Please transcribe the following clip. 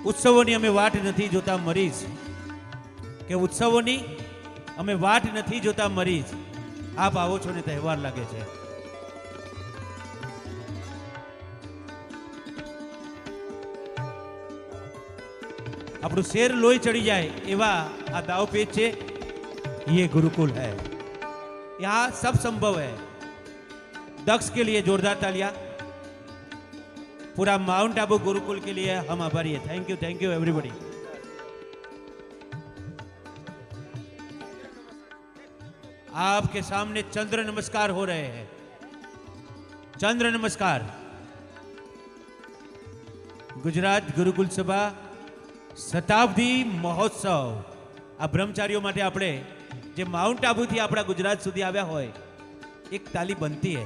ઉત્સવોની અમે વાટ નથી જોતા મરીશ, કે ઉત્સવોની અમે વાટ નથી જોતા મરીશ, આપ આવો છો ને તહેવાર લાગે છે. આપણું શેર લોહી ચડી જાય એવા આ દાવ પેચ છે. ये गुरुकुल है, यहाँ सब संभव है. दक्ष के लिए जोरदार तालियां. पूरा माउंट आबू गुरुकुल के लिए हम आभारी है. Thank you everybody. आपके सामने चंद्र नमस्कार हो रहे हैं. चंद्र नमस्कार. गुजरात गुरुकुल सभा शताब्दी महोत्सव. આ બ્રહ્મચારીઓ માટે આપણે જે માઉન્ટ આબુથી આપણા ગુજરાત સુધી આવ્યા હોય, એક તાલી બનતી है.